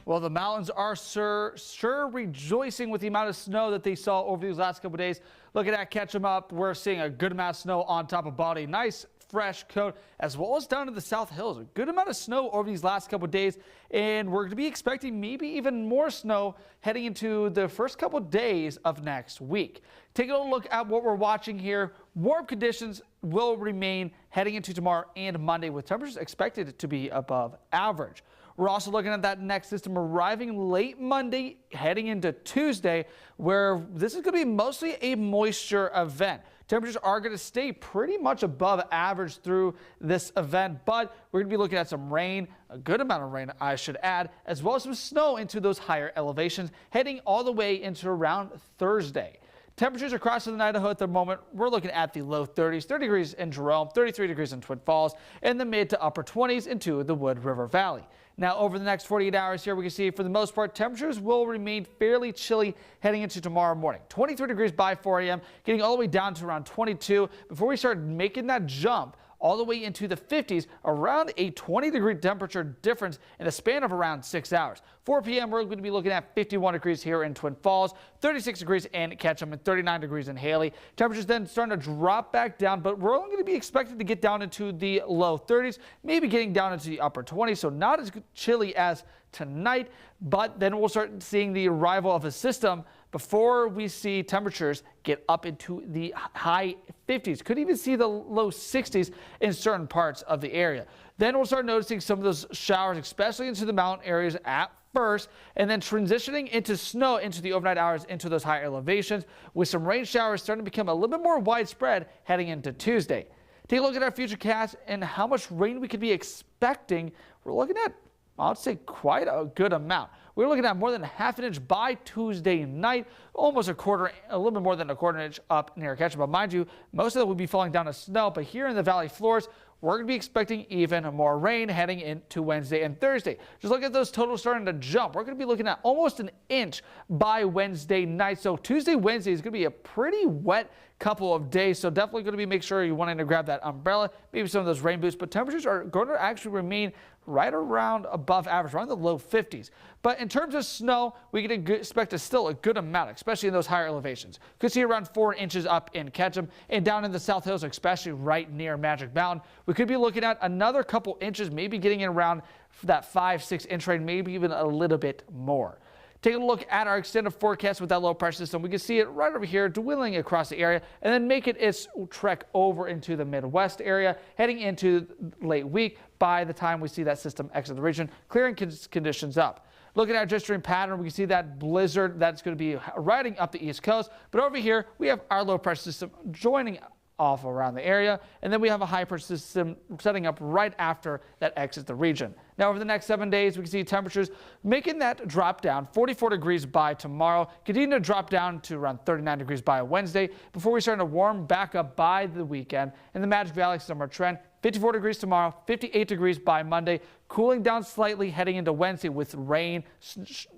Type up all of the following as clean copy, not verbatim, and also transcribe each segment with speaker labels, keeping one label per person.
Speaker 1: Well, the mountains are sure rejoicing with the amount of snow that they saw over these last couple of days. Looking at Ketchum up, we're seeing a good amount of snow on top of Body. Nice fresh coat, as well as down to the South Hills. A good amount of snow over these last couple of days, and we're going to be expecting maybe even more snow heading into the first couple of days of next week. Taking a look at what we're watching here, warm conditions will remain heading into tomorrow and Monday, with temperatures expected to be above average. We're also looking at that next system arriving late Monday, heading into Tuesday, where this is going to be mostly a moisture event. Temperatures are going to stay pretty much above average through this event, but we're going to be looking at some rain, a good amount of rain, I should add, as well as some snow into those higher elevations, heading all the way into around Thursday. Temperatures across Southern Idaho at the moment, we're looking at the low 30s, 30 degrees in Jerome, 33 degrees in Twin Falls, and the mid to upper 20s into the Wood River Valley. Now, over the next 48 hours here, we can see for the most part, temperatures will remain fairly chilly heading into tomorrow morning. 23 degrees by 4 a.m., getting all the way down to around 22 before we start making that jump all the way into the 50s, around a 20-degree temperature difference in a span of around 6 hours. 4 p.m. we're going to be looking at 51 degrees here in Twin Falls, 36 degrees in Ketchum, and 39 degrees in Haley. Temperatures then starting to drop back down, but we're only going to be expected to get down into the low 30s, maybe getting down into the upper 20s, so not as chilly as tonight, but then we'll start seeing the arrival of a system before we see temperatures get up into the high 50s. Could even see the low 60s in certain parts of the area. Then we'll start noticing some of those showers, especially into the mountain areas at first, and then transitioning into snow into the overnight hours into those higher elevations, with some rain showers starting to become a little bit more widespread heading into Tuesday. Take a look at our futurecast and how much rain we could be expecting. We're looking at, I would say, quite a good amount. We're looking at more than ½ an inch by Tuesday night, almost a little bit more than a quarter inch up near Ketchum. But mind you, most of it will be falling down as snow. But here in the valley floors, we're going to be expecting even more rain heading into Wednesday and Thursday. Just look at those totals starting to jump. We're going to be looking at almost an inch by Wednesday night. So Tuesday, Wednesday is going to be a pretty wet couple of days. So definitely going to be make sure you're wanting to grab that umbrella, maybe some of those rain boots. But temperatures are going to actually remain right around above average, around the low 50s. But in terms of snow, we can expect still a good amount, especially in those higher elevations. Could see around 4 inches up in Ketchum and down in the South Hills, especially right near Magic Mountain. We could be looking at another couple inches, maybe getting in around that 5-6 inch range, maybe even a little bit more. Taking a look at our extended forecast with that low pressure system, we can see it right over here dwindling across the area and then make it its trek over into the Midwest area, heading into late week by the time we see that system exit the region, clearing conditions up. Looking at our jet stream pattern, we can see that blizzard that's going to be riding up the East Coast. But over here, we have our low pressure system joining off around the area, and then we have a high pressure system setting up right after that exits the region. Now, over the next 7 days, we can see temperatures making that drop down, 44 degrees by tomorrow, continue to drop down to around 39 degrees by Wednesday before we start to warm back up by the weekend. In the Magic Valley summer trend, 54 degrees tomorrow, 58 degrees by Monday, cooling down slightly heading into Wednesday with rain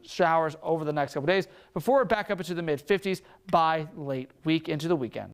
Speaker 1: showers over the next couple days before we're back up into the mid 50s by late week into the weekend.